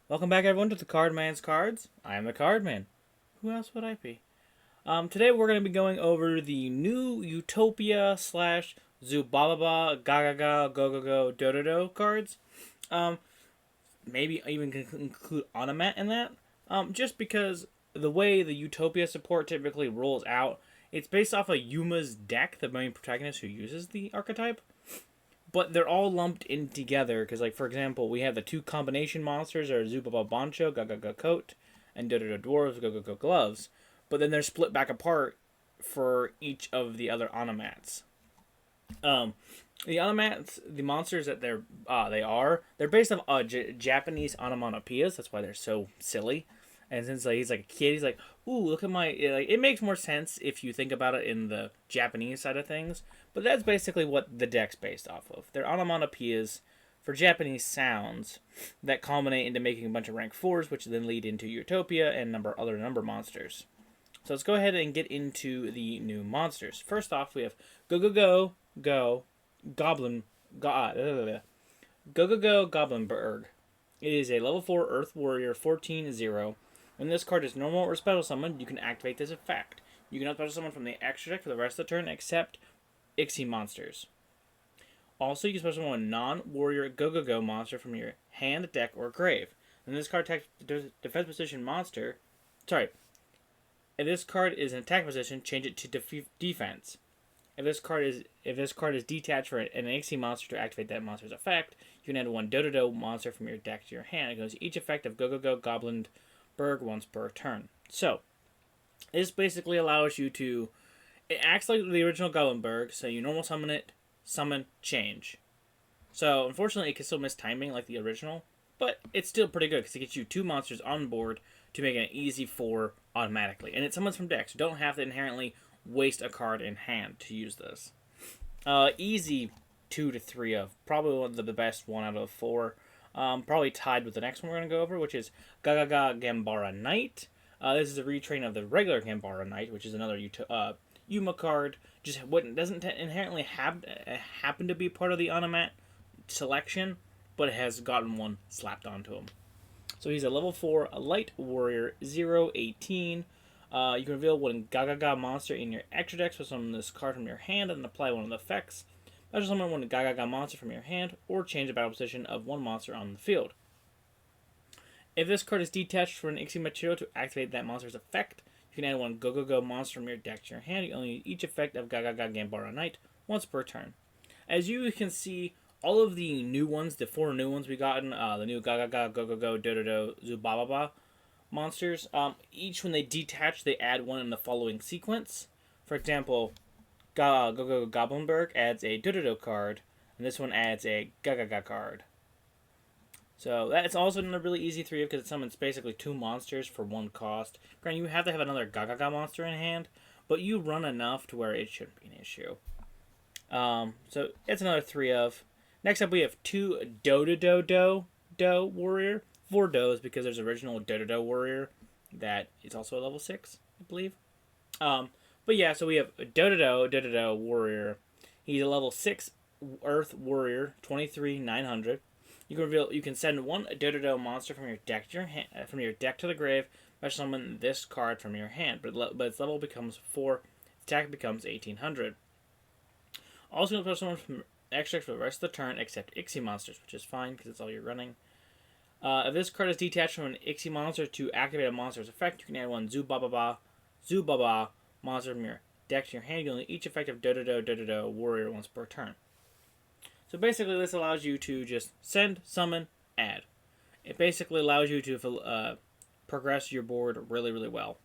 Welcome back, everyone, to the Cardman's Cards. I am the Cardman. Who else would I be? Today we're going to be going over the new Utopia slash Zubababa Gagaga Gogogo Dododo cards. Um, Maybe even include Onomat in that. Just because the way the Utopia support typically rolls out, it's based off of Yuma's deck, the main protagonist who uses the archetype. But they're all lumped in together because, like, for example, we have the two combination monsters are Zubababancho Gagagacoat and Dodododwarf Gogogoglove, but then they're split back apart for each of the other onomats. Um, the onomats, the monsters that they're based on Japanese onomatopoeias. That's why they're so silly. And since he's like a kid, he's like, "Ooh, look at my!" Like, it makes more sense if you think about it in the Japanese side of things. But that's basically what the deck's based off of. They're onomatopoeias for Japanese sounds that culminate into making a bunch of rank 4s, which then lead into Utopia and other number monsters. So let's go ahead and get into the new monsters. First off, we have Gogogo Goblin Gogogo Goblindbergh. It is a level 4 Earth Warrior 14-0. When this card is normal or special summoned, you can activate this effect. You can special summon from the extra deck for the rest of the turn except Xyz monsters. Also, you can special summon a non-warrior Gogogo monster from your hand, deck, or grave. When this card attacks the defense position monster, if this card is in attack position, change it to defense. If this card is detached for an Xyz monster to activate that monster's effect, you can add one Dododo monster from your deck to your hand. It goes each effect of Gogogo Goblindbergh once per turn. So, this basically allows you to. It acts like the original Goblindbergh, so you normal summon it, summon, change. So, unfortunately, it can still miss timing like the original, but it's still pretty good because it gets you 2 monsters on board to make an easy 4 automatically. And it summons from decks. You don't have to inherently waste a card in hand to use this. Easy 2 to 3 of. Probably one of the best 1 out of 4. Probably tied with the next one we're going to go over, which is Gagagaga Ganbara Knight. This is a retrain of the regular Ganbara Knight, which is another Yuma card. Just doesn't inherently happen to be part of the Onomat selection, but it has gotten one slapped onto him. So he's a level 4 a light warrior 018. You can reveal one Gagaga monster in your extra deck, so summon this card from your hand and apply one of the effects. Special summon one Gagaga monster from your hand, or change the battle position of one monster on the field. If this card is detached from an Xyz material to activate that monster's effect, you can add one Gogogo monster from your deck to your hand. You only use each effect of Gagaga Ganbara Knight once per turn. As you can see, all of the new ones, the 4 new ones we gotten, the new Gagaga, Gogogo, Dododo, Zubababa monsters, each when they detach, they add one in the following sequence. For example, Gogogo Goblindbergh adds a Dododo card, and this one adds a Gagaga card. So that's also another really easy 3 because it summons basically 2 monsters for 1 cost. Granted, you have to have another Gagaga monster in hand, but you run enough to where it shouldn't be an issue. So it's another 3 of. Next up, we have 2 Dodododo Warrior. 4 does because there's original Dododo Warrior that is also a level 6, I believe. But yeah, so we have Dododo Warrior. He's a level 6 Earth Warrior, 23,900. You can send one Dododo monster from your deck to the grave by summon this card from your hand, but its level becomes 4. Attack becomes 1,800. Also, you can summon from extra for the rest of the turn except Xyz monsters, which is fine because it's all you're running. If this card is detached from an Xyz monster to activate a monster's effect, you can add one Zubababa monster from your deck to your hand. You only each effect of Dododo Warrior once per turn. So basically, this allows you to just send, summon, add. It basically allows you to progress your board really, really well.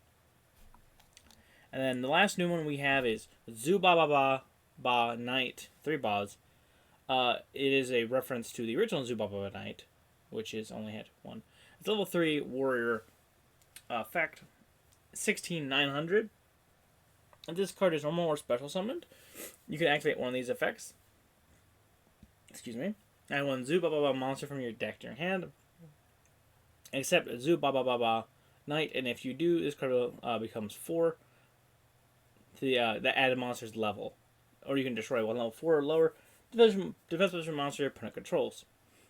And then the last new one we have is Zubababa Knight, 3 Bas. It is a reference to the original Zubababa Knight, which is only had 1. It's level 3 warrior effect, 16,900. If this card is normal or special summoned, you can activate one of these effects. Add one Zubababa monster from your deck to your hand, except Zubababa Knight, and if you do, this card becomes 4 to the added monster's level. Or you can destroy one level 4 or lower defense position monster your opponent controls.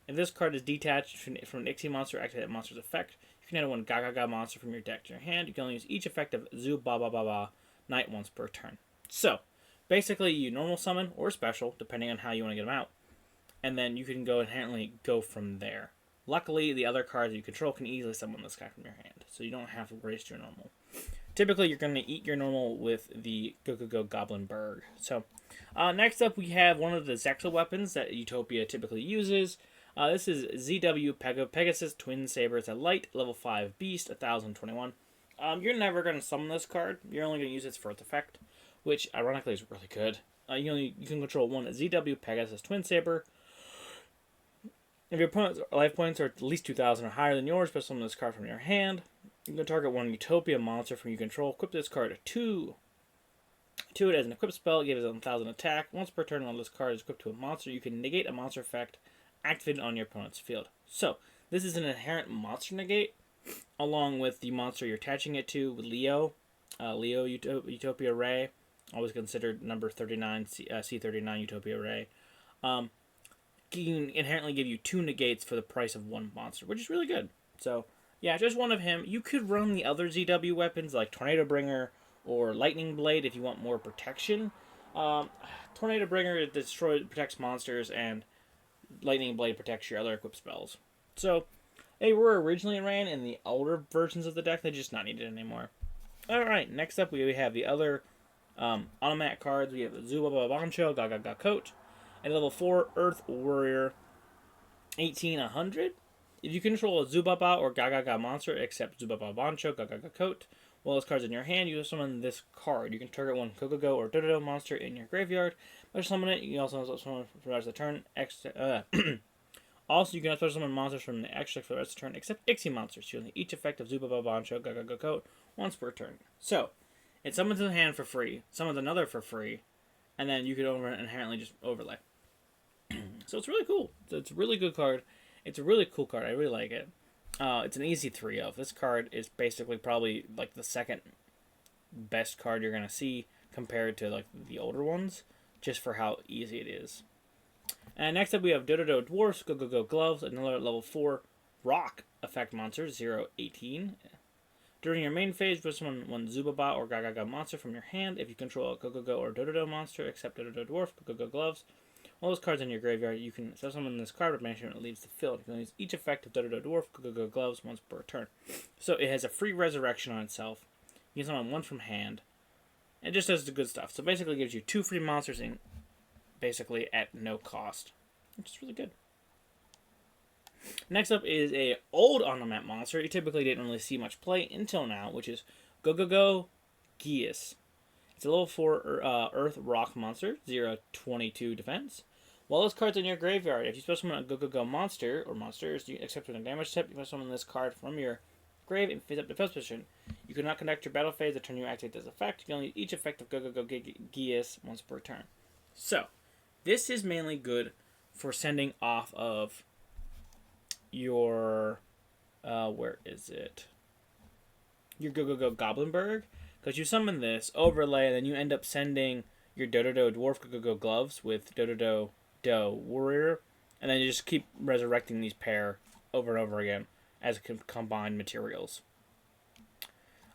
If this card is detached from an Ixie monster, activate that monster's effect. You can add one Gagaga monster from your deck to your hand. You can only use each effect of Zubababa Knight once per turn. So, basically, you normal summon or special, depending on how you want to get them out. And then you can go inherently go from there. Luckily, the other cards you control can easily summon this guy from your hand, so you don't have to waste your normal. Typically, you're going to eat your normal with the Gogogo Goblindbergh. So, next up, we have one of the Zexal weapons that Utopia typically uses. This is ZW Pegasus Twin Saber. It's a light, level 5 beast, 1021. You're never going to summon this card. You're only going to use it for its effect, which, ironically, is really good. You can control one ZW Pegasus Twin Saber. If your opponent's life points are at least 2,000 or higher than yours, but summon this card from your hand. You can target one Utopia monster from you control. Equip this card to 2. It as an equipped spell. Give it 1,000 attack. Once per turn, while this card is equipped to a monster, you can negate a monster effect activated on your opponent's field. So, this is an inherent monster negate, along with the monster you're attaching it to, Leo Utopia Ray, always considered number 39, C39 Utopia Ray. Can inherently give you 2 negates for the price of 1 monster, which is really good. So, yeah, just one of him. You could run the other ZW weapons like Tornado Bringer or Lightning Blade if you want more protection. Tornado Bringer protects monsters, and Lightning Blade protects your other equipped spells. So, they were originally ran in the older versions of the deck. They're just not needed anymore. Alright, next up we have the other Onomat cards. We have Zubababancho Gagagacoat. And level 4 Earth Warrior, 1800. If you control a Zubaba or Gagaga monster, except Zubababancho Gagagacoat, while this card's in your hand, you summon this card. You can target one Gogogo or Dododo monster in your graveyard. By summon it, you can also summon for the rest of the turn. Also, you can special summon monsters from the extra for the rest of the turn, except Ixie monsters, using each effect of Zubababancho Gagagacoat once per turn. So, it summons in the hand for free, summons another for free, and then you can inherently just overlay. So it's really cool. It's a really good card. It's a really cool card. I really like it. It's an easy 3 of. This card is basically probably like the second best card you're going to see compared to like the older ones, just for how easy it is. And next up we have Dodododwarf Gogogoglove, another level 4 rock effect monster, 018. During your main phase, you summon one Zubaba or Gagaga monster from your hand. If you control a Gogogo or Dododo monster, except Dodododwarf Gogogoglove, all those cards in your graveyard, you can summon this card with management when it leaves the field. You can use each effect of Dodododwarf Gogogoglove once per turn. So it has a free resurrection on itself. You can summon one from hand. It just does the good stuff. So basically it gives you 2 free monsters in basically at no cost, which is really good. Next up is a old Onomat monster. You typically didn't really see much play until now, which is Gogogo Gigas. It's a level 4 Earth Rock monster, 022 defense. While this card's in your graveyard, if you special summon a Gogogo monster or monsters, except with a damage step, you must summon this card from your grave and face up defense position. You cannot conduct your battle phase the turn you activate this effect. You can only use each effect of Gogogo Gigas once per turn. So, this is mainly good for sending off of your, where is it? Your Gogogo Goblindbergh. Because you summon this, overlay, and then you end up sending your Dodododwarf Gogogoglove with Dodododo Warrior, and then you just keep resurrecting these pair over and over again as combined materials.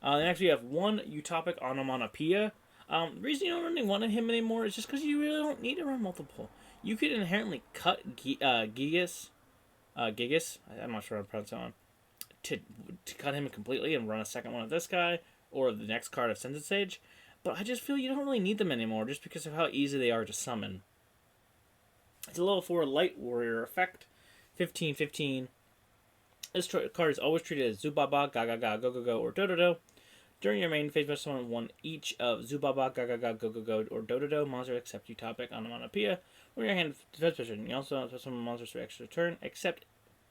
Next we have one Utopic Onomatopoeia. The reason you don't really want him anymore is just because you really don't need to run multiple. You could inherently cut Gigas, I'm not sure how to pronounce that one, to cut him completely and run a second one of this guy, or the next card of Xyz Sage, but I just feel you don't really need them anymore just because of how easy they are to summon. It's a level 4 Light Warrior effect, 1515. This card is always treated as Zubaba, Gagaga, Gogogo, or Dododo. During your main phase, you must summon one each of Zubaba, Gagaga, Gogogo, or Dododo monsters except Utopic Onomatopoeia. When your hand defense position, you also have summon monsters for extra turn except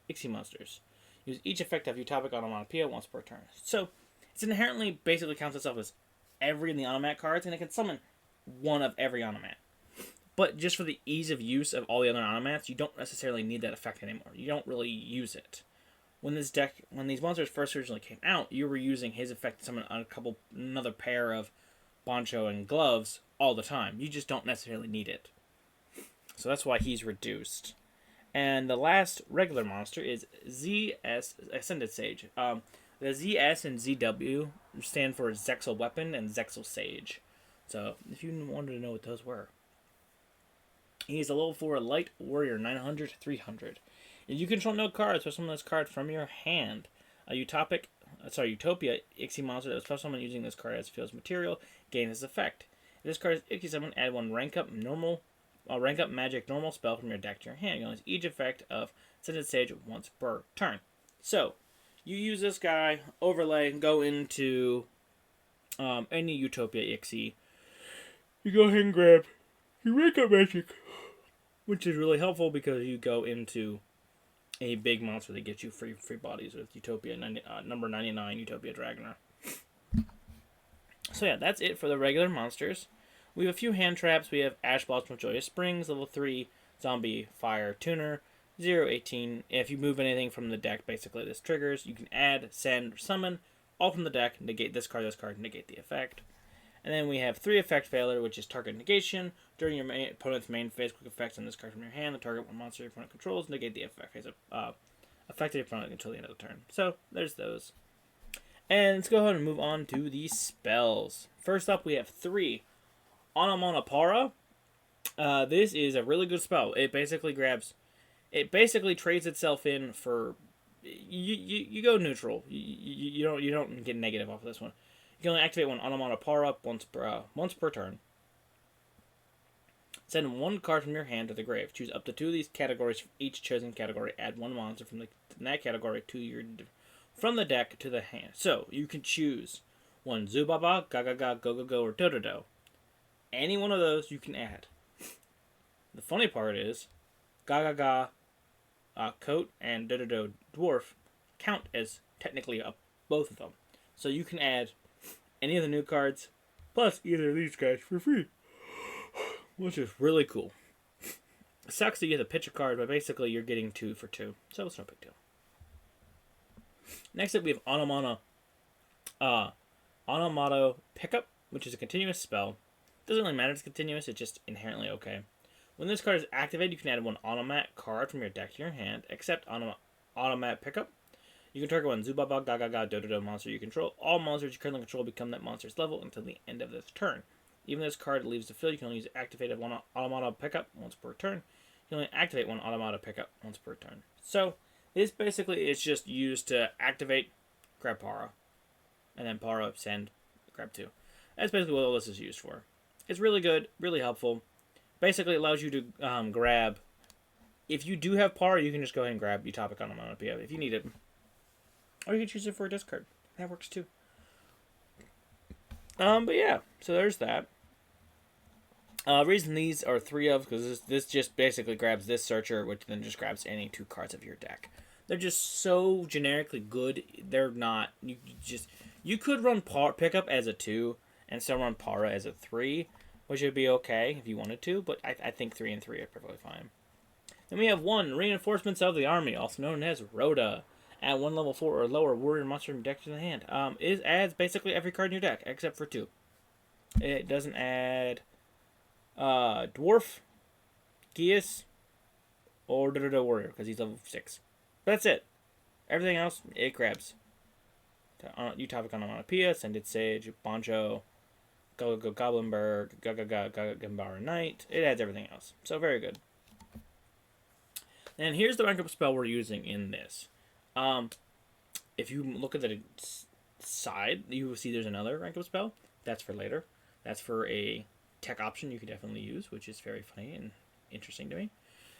Ixie monsters. Use each effect of Utopic Onomatopoeia once per turn. So, it's inherently basically counts itself as every in the Onomat cards, and it can summon one of every Onomat. But just for the ease of use of all the other Onomats, you don't necessarily need that effect anymore. You don't really use it. When these monsters first originally came out, you were using his effect to summon another pair of Bancho and Gloves all the time. You just don't necessarily need it. So that's why he's reduced. And the last regular monster is ZS Ascended Sage. The ZS and ZW stand for Zexal Weapon and Zexal Sage. So, if you wanted to know what those were. He's a level 4 Light Warrior, 900 to 300. And you control no cards, so summon this card from your hand. A Utopia Ixie monster that was special summon using this card as field's material gains this effect. If this card is Ixie summon, add one rank up magic normal spell from your deck to your hand. You can use each effect of Ascended Sage once per turn. So, you use this guy, overlay, go into any Utopia Ixie. You go ahead and grab your rank up magic, which is really helpful because you go into a big monster that gets you free bodies with Utopia number 99 Utopia Dragoner. So yeah, that's it for the regular monsters. We have a few hand traps. We have Ash Blossom of Joyous Springs, level 3 Zombie Fire Tuner, 0-18. If you move anything from the deck, basically this triggers. You can add, send, summon, all from the deck, negate this card, negate the effect. And then we have 3 effect failure, which is target negation. During your opponent's main phase, quick effects on this card from your hand, the target one monster your opponent controls, negate the effect phase affected your opponent until the end of the turn. So, there's those. And let's go ahead and move on to the spells. First up, we have 3. Onomatopaira. This is a really good spell. It basically trades itself in for... You go neutral. You don't get negative off of this one. You can only activate one Onomatopaira once per turn. Send one card from your hand to the grave. Choose up to 2 of these categories from each chosen category. Add one monster from that category from the deck to the hand. So, you can choose one Zubababa, Gagaga, Gogogo, or Dododo. Any one of those you can add. The funny part is, Gagaga Coat and Dodododwarf count as technically both of them. So you can add any of the new cards, plus either of these guys for free. Which is really cool. It sucks that you have to pitch a card, but basically you're getting 2 for 2. So it's no big deal. Next up we have Onomatopoeia, which is a continuous spell. Doesn't really matter if it's continuous, it's just inherently okay. When this card is activated, you can add one Onomat card from your deck to your hand, except Onomatopoeia. You can target one Zubababa, Gagaga, Dododo monster you control. All monsters you currently control become that monster's level until the end of this turn. Even if this card leaves the field, you can only use activated one Onomatopoeia once per turn. You can only activate one Onomatopoeia once per turn. So, this basically is just used to activate, grab Para. And then Para, send, grab 2. That's basically what all this is used for. It's really good, really helpful. Basically, it allows you to grab... If you do have Para, you can just go ahead and grab Utopic Onomatopoeia if you need it. Or you can choose it for a discard. That works too. But yeah, so there's that. Reason these are 3 of, because this just basically grabs this searcher, which then just grabs any 2 cards of your deck. They're just so generically good. They're not... You could run Pickup as a 2, and still run Para as a 3, which would be okay if you wanted to, but I think 3 and 3 are perfectly fine. Then we have 1, Reinforcements of the Army, also known as Rhoda. Add 1 level 4 or lower warrior monster from deck to the hand. It adds basically every card in your deck, except for 2. It doesn't add Dwarf, Gigas, or Dodododo Warrior, because he's level 6. But that's it. Everything else, it grabs. Utopic Onomatopoeia, Ascended Sage, Bancho, Gogogo Goblindbergh, Gagagaga Ganbara Knight. It adds everything else. So very good. And here's the rank up spell we're using in this. If you look at the side, you will see there's another rank up spell. That's for later. That's for a tech option you could definitely use, which is very funny and interesting to me.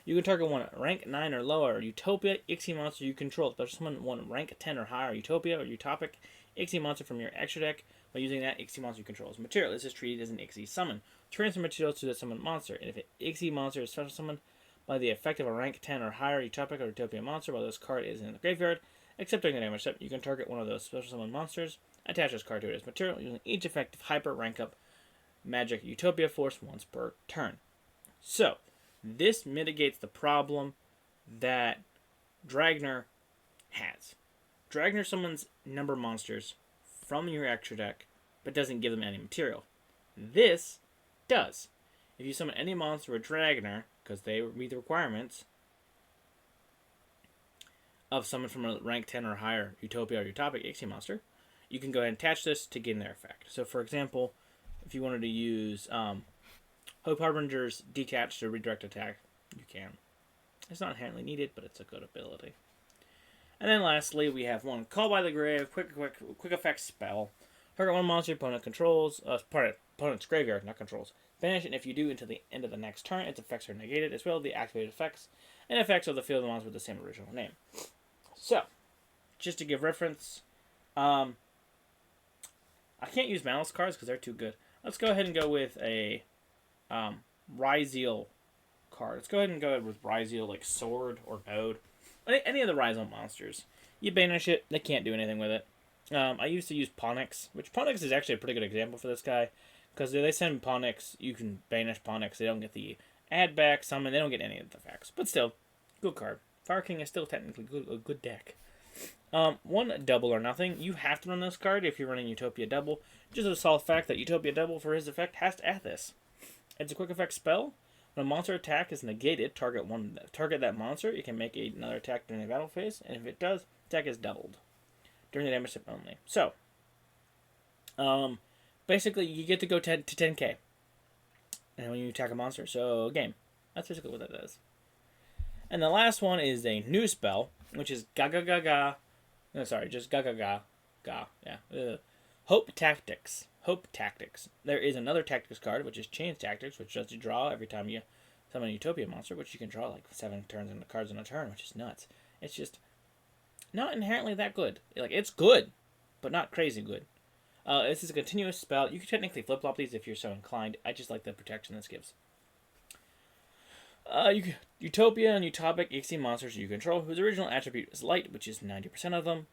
You can target one rank 9 or lower Utopia Ixie monster you control. Special summon one rank 10 or higher Utopia or Utopic Ixie monster from your extra deck by using that Ixie monster you control as material. This is treated as an Ixie summon. Transfer materials to the summoned monster, and if an Ixie monster is special summoned by the effect of a rank 10 or higher Utopic or Utopia monster while this card is in the graveyard, except during the damage step, you can target one of those special summoned monsters, attach this card to it as material, using each effective hyper rank up magic Utopiaforce once per turn. So, this mitigates the problem that Dragner has. Dragner summons number monsters from your extra deck, but doesn't give them any material. This does. If you summon any monster with Dragner, because they meet the requirements, of someone from a rank 10 or higher Utopia or Utopic Ixie monster, you can go ahead and attach this to gain their effect. So, for example, if you wanted to use Hope Harbinger's Detach to redirect attack, you can. It's not inherently needed, but it's a good ability. And then lastly, we have one Call by the Grave, quick effect spell. Target one monster opponent controls, opponent's graveyard, not controls. Banish it, and if you do until the end of the next turn, its effects are negated, as well as the activated effects and effects of the field of monsters with the same original name. So, just to give reference, I can't use Malice cards because they're too good. Let's go ahead and go with a Ryzeal card. Let's go ahead and go with Ryzeal, like Sword or Node. Any of the Ryzeal monsters. You banish it, they can't do anything with it. I used to use Ponix, which Ponix is actually a pretty good example for this guy. Because if they send Ponix, you can banish Ponix. They don't get the add back, summon, they don't get any of the effects. But still, good card. Fire King is still technically a good deck. One double or nothing. You have to run this card if you're running Utopia Double. Just the sole fact that Utopia Double, for his effect, has to add this. It's a quick effect spell. When a monster attack is negated, target that monster. You can make another attack during the battle phase, and if it does, attack is doubled during the damage step only. So, basically, you get to go 10 to 10k, and when you attack a monster, so game. That's basically what that does. And the last one is a new spell, which is Gagagaga. No, sorry, just Gagagaga. Yeah. Hope Tactics. Hope Tactics. There is another Tactics card, which is Change Tactics, which lets you draw every time you summon a Utopia monster, which you can draw like 7 cards in a turn, which is nuts. It's just not inherently that good. Like, it's good, but not crazy good. This is a continuous spell. You can technically flip-flop these if you're so inclined. I just like the protection this gives. Utopia and Utopic Ixie monsters you control, whose original attribute is light, which is 90% of them,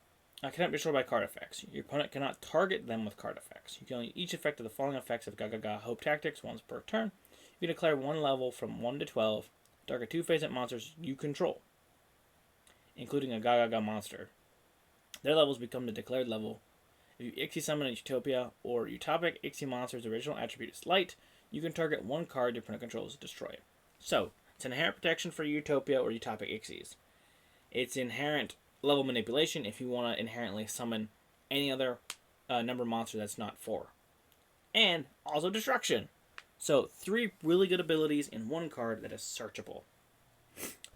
cannot be destroyed by card effects. Your opponent cannot target them with card effects. You can only each effect of the following effects of Gagaga Hope Tactics once per turn. You can declare one level from 1 to 12, target 2 face-up monsters you control, including a Gagaga monster. Their levels become the declared level. If you Ixie summon a Utopia or Utopic Ixie monster's original attribute is light, you can target one card your opponent controls to destroy it. So, it's inherent protection for Utopia or Utopic Ixies. It's inherent level manipulation if you want to inherently summon any other number monster that's not 4. And also destruction. So, 3 really good abilities in one card that is searchable.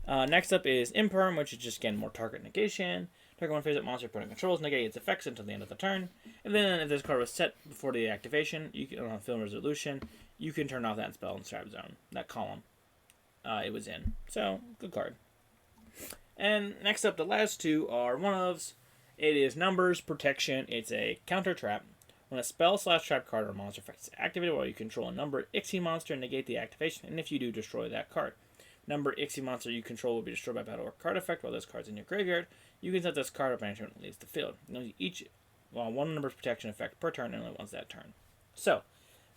Next up is Imperm, which is just, again, more target negation. Target one face-up monster opponent controls, negate its effects until the end of the turn. And then, if this card was set before the activation, you can, on Film Resolution, you can turn off that spell in Trap Zone, that column it was in. So, good card. And next up, the last 2 are one-ofs. It is Numbers Protection. It's a counter trap. When a spell/trap card or monster effect is activated while you control a number Ixie monster, negate the activation, and if you do, destroy that card. Number Ixie monster you control will be destroyed by battle or card effect while this card's in your graveyard. You can set this card up and it leaves the field. One number's protection effect per turn and only once that turn. So,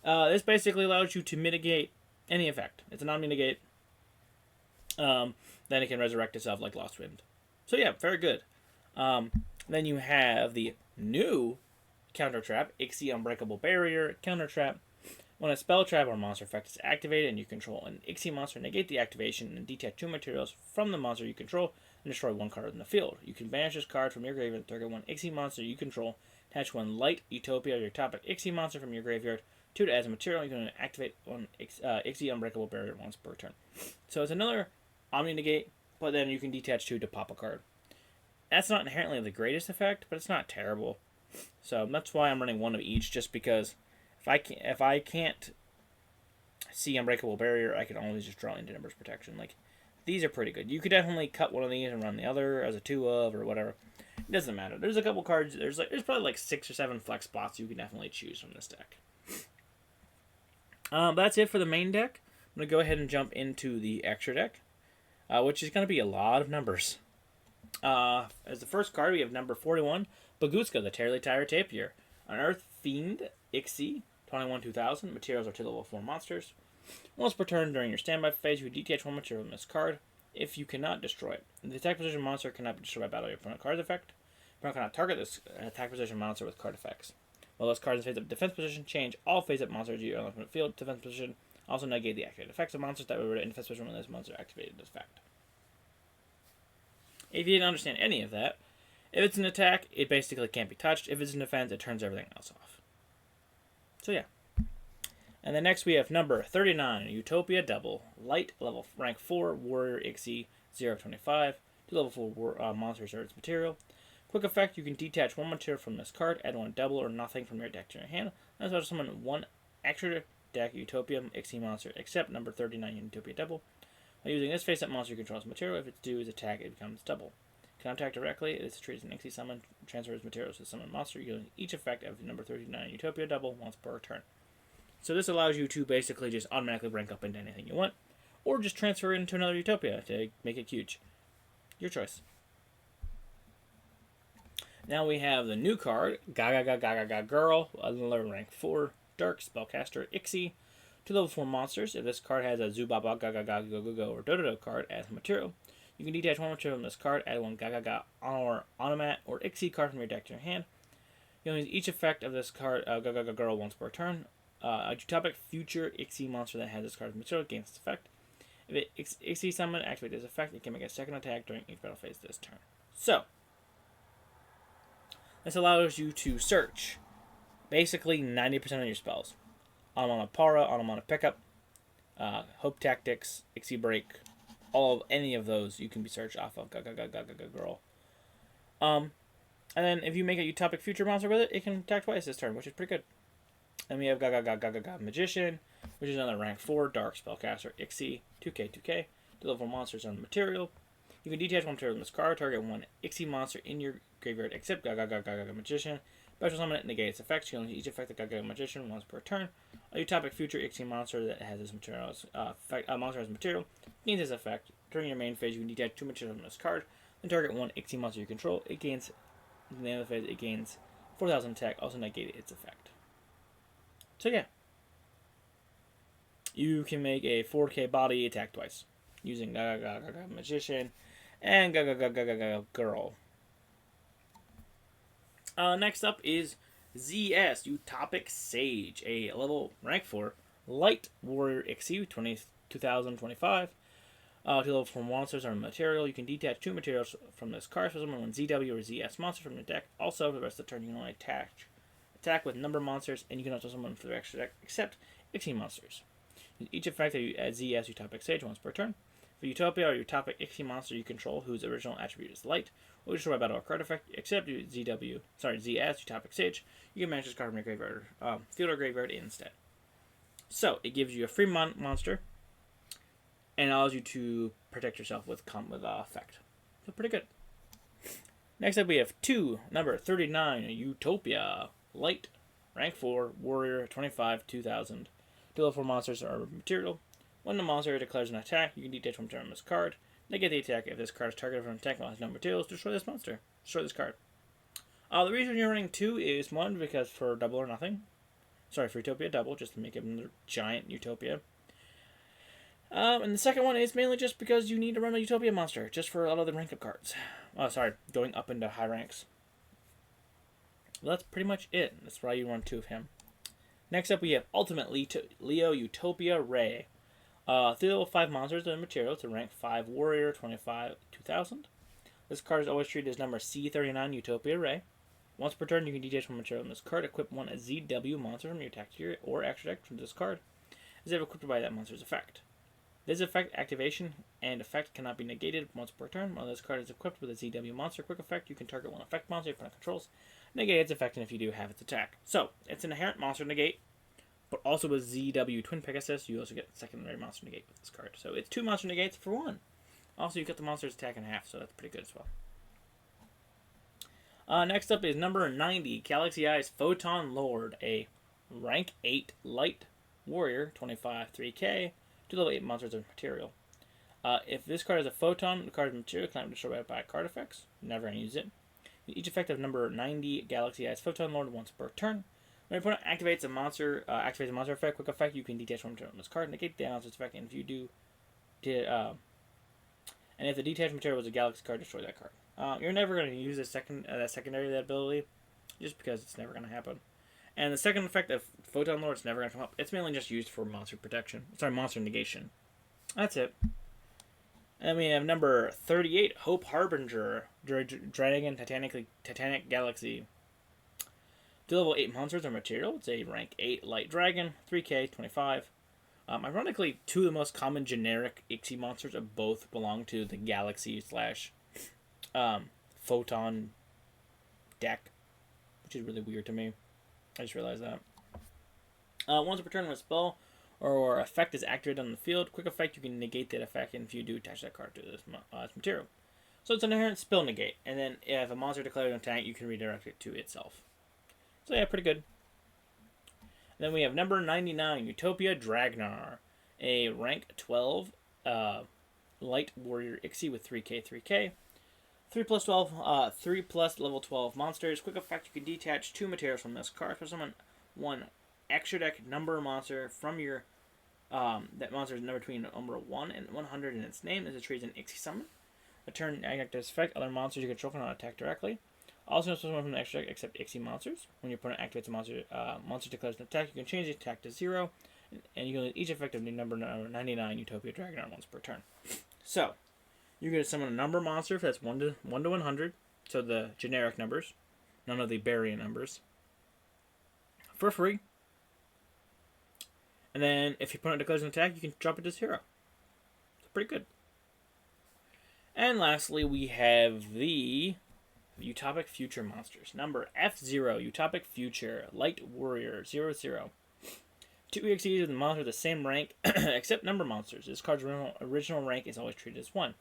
this basically allows you to mitigate any effect. It's a non-mitigate. Then it can resurrect itself like Lost Wind. So yeah, very good. Then you have the new counter trap, Xyz Unbreakable Barrier counter trap. When a spell trap or monster effect is activated and you control an Ixie monster, negate the activation and detach 2 materials from the monster you control and destroy 1 card in the field. You can banish this card from your graveyard, target 1 Ixie monster you control, attach 1 light Utopia or Utopic Ixie monster from your graveyard, 2 to add as a material. You can activate 1 Xyz Unbreakable Barrier once per turn. So it's another Omni Negate, but then you can detach 2 to pop a card. That's not inherently the greatest effect, but it's not terrible. So that's why I'm running 1 of each, just because if I can't see Unbreakable Barrier, I can always just draw into Numbers Protection. Like, these are pretty good. You could definitely cut one of these and run the other as a 2 of or whatever. It doesn't matter. There's a couple cards. There's probably like 6 or 7 flex spots you can definitely choose from this deck. That's it for the main deck. I'm going to go ahead and jump into the extra deck, which is going to be a lot of numbers. As the first card, we have number 41, Bagooska, the Terribly Tired Tapir. An Earth Fiend Ixie, 21-2000. Materials are 2 level 4 monsters. Once per turn during your standby phase, you detach 1 material from this card if you cannot destroy it. The attack position monster cannot be destroyed by battle your opponent card's effect. Opponent cannot target this attack position monster with card effects. While those cards in face-up defense position, change all face-up monsters you own on the field defense position. Also negate the activated effects of monsters that were in defense position when this monster activated this effect. If you didn't understand any of that, if it's an attack, it basically can't be touched. If it's an defense, it turns everything else off. So yeah. And then next we have number 39, Utopia Double, Light, level rank 4, Warrior Xyz 025, 2 level 4 monsters or its material. Quick effect, you can detach one material from this card, add one double or nothing from your deck to your hand. That's how to summon one extra deck Utopia Xyz monster, except number 39 Utopia Double. By using this face-up monster, you control its material. If it's due its attack, it becomes double. Can attack directly, it's treated as an Xyz summon, transfers materials to summon monster, using each effect of number 39 Utopia Double once per turn. So this allows you to basically just automatically rank up into anything you want, or just transfer it into another Utopia to make it huge. Your choice. Now we have the new card, Gagagaga Girl, another rank 4, Dark Spellcaster Ixie, 2 level 4 monsters. If this card has a Zubababa Knight, Gogogo or Dododo card as a material, you can detach one material from this card, add one Gagaga or Onomat or Ixie card from your deck to your hand. You use each effect of this card, Gagagaga Girl, once per turn. A Utopic future Ixie monster that has this card as material gains this effect. If it Ixie summon activates this effect, it can make a second attack during each battle phase this turn. So, this allows you to search basically 90% of your spells. Onomatopaira, Onomatopickup, Hope Tactics, Ixie Break, any of those you can be searched off of Gagagaga Girl. And then if you make a Utopic future monster with it, it can attack twice this turn, which is pretty good. Then we have Gagagaga Magician, which is another rank 4 Dark Spellcaster Ixie, 2k, 2 level monsters on the material. You can detach one material from this card, target one Ixie monster in your graveyard except Gagagaga Magician. Special summon it, negate its effects. You can only each effect of Gagagaga Magician once per turn. A Utopic future Ixie monster that has this material monster as material gains this effect. During your main phase, you can detach 2 materials from this card, then target one Ixie monster you control. It gains, at the end of the phase, it gains 4,000 attack, also negate its effect. So yeah, you can make a 4k body attack twice using Gagagaga Magician and Gagagaga Girl. Next up is ZS Utopic Sage, a level rank 4 Light Warrior Ixie 2025. 2 level 4 monsters are material. You can detach 2 materials from this card, so summon one ZW or ZS monster from your deck. Also, for the rest of the turn, you can only attack with number monsters, and you can also summon for the extra deck, except Ixie monsters. Each effect that you add ZS Utopic Sage once per turn. For Utopia or Utopic Ixie monster you control, whose original attribute is light, will destroy battle or card effect, except ZS Utopic Sage. You can manage this card from your graveyard, field or graveyard instead. So it gives you a free monster, and allows you to protect yourself with effect. So pretty good. Next up we have number 39 Utopia Light, rank 4, Warrior 25, 2000. 2 level 4 monsters are material. When the monster declares an attack, you can detach one material from this card. Negate the attack if this card is targeted from an attack and has no materials. Destroy this monster. Destroy this card. The reason you're running 2 is 1, because for double or nothing. Sorry, for Utopia Double, just to make it another giant Utopia. And the second one is mainly just because you need to run a Utopia monster, just for a lot of the rank up cards. Going up into high ranks. Well, that's pretty much it. That's why you run 2 of him. Next up, we have Ultimate Leo Utopia Ray. 3 level 5 monsters and material to rank 5 Warrior 25 2000. This card is always treated as number C39 Utopia Ray. Once per turn, you can detach one material from this card. Equip one ZW monster from your attack tier or extra deck from this card, as if equipped by that monster's effect. This effect, activation, and effect cannot be negated once per turn. While this card is equipped with a ZW monster quick effect, you can target one effect monster your opponent controls, negate its effect, and if you do, have its attack. So, it's an inherent monster negate, but also with ZW Twin Pegasus, you also get secondary monster negate with this card. So it's 2 monster negates for 1. Also, you cut the monster's attack in half, so that's pretty good as well. Next up is number 90, Galaxy Eyes Photon Lord, a rank 8 Light Warrior, 25 3k, 2 level 8 monsters of material. If this card is a Photon, the card's material cannot be destroyed by card effects. Never going to use it. Each effect of number 90 Galaxy Eyes Photon Lord once per turn. When your opponent activates a monster effect, quick effect, you can detach one material from this card, negate the monster's effect, and if you do, and if the detached material was a Galaxy card, destroy that card. You're never going to use that secondary ability, just because it's never going to happen. And the second effect of Photon Lord is never going to come up. It's mainly just used for monster protection. Monster negation. That's it. And then we have number 38, Hope Harbinger, Dragon Titanic Galaxy. 2 level 8 monsters are material. It's a rank 8 light dragon, 3k, 25. Ironically, 2 of the most common generic Ixie monsters of both belong to the Galaxy slash Photon deck, which is really weird to me. I just realized that. Once per turn, when a spell or effect is activated on the field, quick effect, you can negate that effect, and if you do, attach that card to this material. So it's an inherent spell negate, and then if a monster declares an attack, you can redirect it to itself. So yeah, pretty good. And then we have number 99, Utopia Dragnar, a rank 12 light warrior Ixie with 3k, 3k. 3 plus 12, 3 plus level 12 monsters. Quick effect, you can detach 2 materials from this card. For someone, 1 extra deck number monster from your, that monster is number between number 1 and 100 in its name. As it treats an Ixie summon. A turn active this effect, other monsters you control cannot attack directly. Also, no someone from the extra deck except Ixie monsters. When your opponent activates a monster, monster declares an attack, you can change the attack to 0, and you can use each effect of the number 99 Utopia Dragnar once per turn. So, you're going to summon a number monster if that's 1 to 100, so the generic numbers, none of the Barrier numbers, for free. And then, if your opponent declares an attack, you can drop it to 0. It's pretty good. And lastly, we have the Utopic Future monsters. Number F0, Utopic Future, Light Warrior, 0/0. 2 EXEs with a monster of the same rank, except number monsters. This card's original rank is always treated as 1.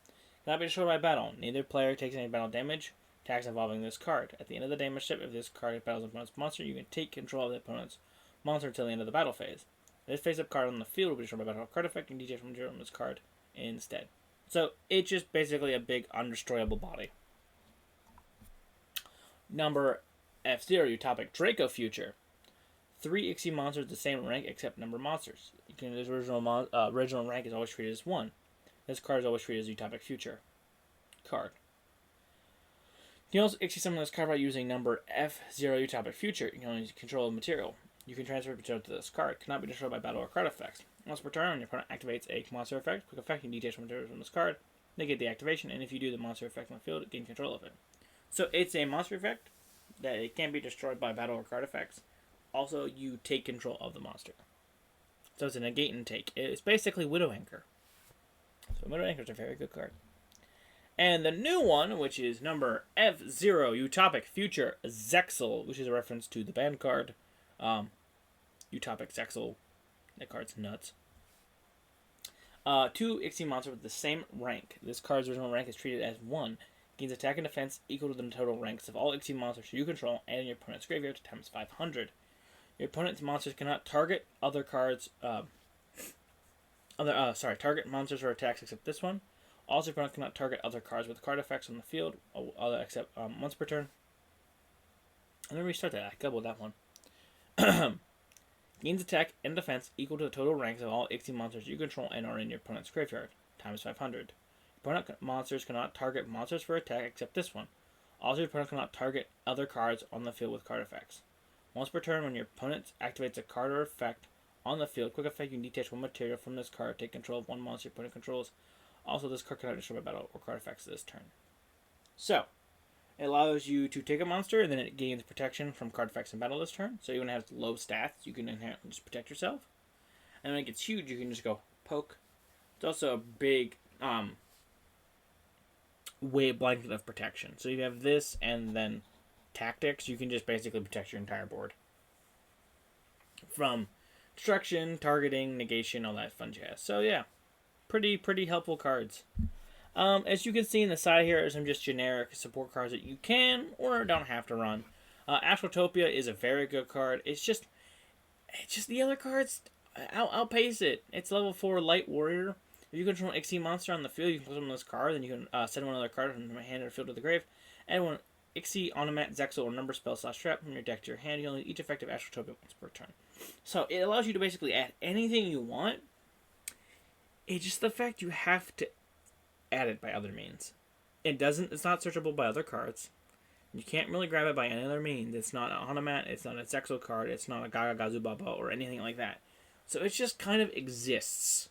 Cannot be destroyed by battle. Neither player takes any battle damage. Attacks involving this card. At the end of the damage step, if this card battles an opponent's monster, you can take control of the opponent's monster until the end of the battle phase. This face-up card on the field will be destroyed by battle card effect and detach from this card instead. So, it's just basically a big undestroyable body. Number F0, Utopic Draco Future. 3 Ixie monsters the same rank except number monsters. This original rank is always treated as 1. This card is always treated as Utopic Future card. You can also Ixie summon this card by using number F0 Utopic Future. You can only control the material. You can transfer material to this card. Cannot be destroyed by battle or card effects. Once per turn, when your opponent activates a monster effect, quick effect, you can detach material from this card, negate the activation, and if you do, the monster effect on the field, gain control of it. So it's a monster effect that it can't be destroyed by battle or card effects. Also, you take control of the monster. So it's a negate and take. It's basically Widow Anchor. So Widow Anchor is a very good card. And the new one, which is number F0, Utopic Future Zexal, which is a reference to the band card. Utopic Zexal. That card's nuts. 2 Ixie monsters with the same rank. This card's original rank is treated as 1. Gains attack and defense equal to the total ranks of all Ixie monsters you control and your opponent's graveyard to times 500. Your opponent's monsters cannot target other cards. Target monsters or attacks except this one. Also, your opponent cannot target other cards with card effects on the field, except once per turn. And then restart that. I doubled that one. Gains attack and defense equal to the total ranks of all Ixie monsters you control and are in your opponent's graveyard, times 500. Opponent monsters cannot target monsters for attack except this one. Also, your opponent cannot target other cards on the field with card effects. Once per turn, when your opponent activates a card or effect on the field, quick effect, you can detach 1 material from this card, take control of 1 monster your opponent controls. Also, this card cannot destroy by battle or card effects this turn. So, it allows you to take a monster, and then it gains protection from card effects in battle this turn. So even when it has low stats, you can inherently just protect yourself. And when it gets huge, you can just go poke. It's also a big blanket of protection. So you have this, and then tactics. You can just basically protect your entire board from destruction, targeting, negation, all that fun jazz. So yeah, pretty helpful cards. As you can see in the side here are some just generic support cards that you can or don't have to run. Astrotopia is a very good card. It's just the other cards outpace it. It's level 4 Light Warrior. If you control an Ixie monster on the field, you can put them on this card, then you can send one other card from the hand or field to the grave. And when Ixie, Onomat, Zexal, or number spell / trap from your deck to your hand, you only each effective Astrotopia once per turn. So it allows you to basically add anything you want. It's just the fact you have to add it by other means. It's not searchable by other cards. You can't really grab it by any other means. It's not an Onomat, it's not a Zexal card, it's not a Gagaga Zubaba or anything like that. So it just kind of exists.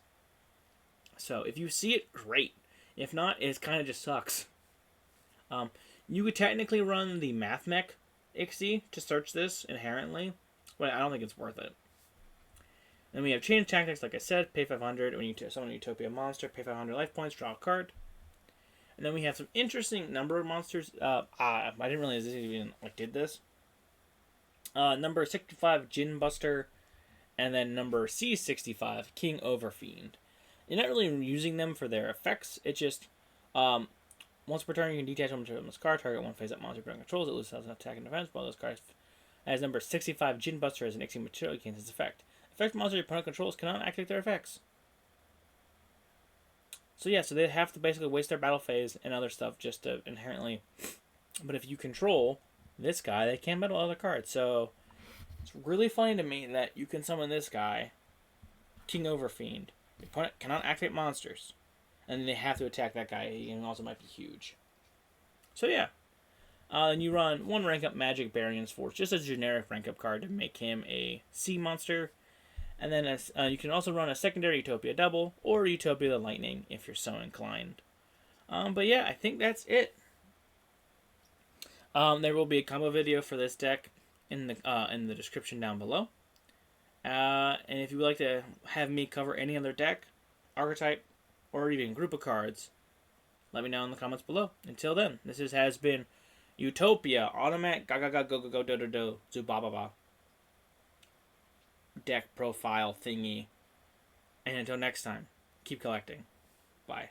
So if you see it, great. If not, it kind of just sucks. You could technically run the Math Mech Ixie to search this inherently, but I don't think it's worth it. Then we have Change Tactics, like I said, pay 500 when you summon a Utopia monster, pay 500 life points, draw a card. And then we have some interesting number of monsters. I didn't realize this even did this. Number 65, Gin Buster, and then number C65, King Overfiend. You're not really using them for their effects. It's just once per turn you can detach one from this card, target one face-up monster opponent controls, it loses attack and defense. While those cards as number 65, Gin Buster as an Ixie material against its effect. Effect monster your opponent controls cannot activate their effects. So yeah, so they have to basically waste their battle phase and other stuff just to inherently. But if you control this guy, they can battle other cards. So it's really funny to me that you can summon this guy, King Overfiend. The opponent cannot activate monsters, and then they have to attack that guy. He also might be huge. So yeah, and you run one rank up Magic Barion's Force, just a generic rank up card to make him a sea monster. And then you can also run a secondary Utopia double or Utopia the Lightning if you're so inclined. But yeah, I think that's it. There will be a combo video for this deck in the description down below. And if you would like to have me cover any other deck, archetype, or even group of cards, let me know in the comments below. Until then, this has been Utopia Onomatopoeia Gagaga Gogogo Dododo Zubababa deck profile thingy. And until next time, keep collecting. Bye.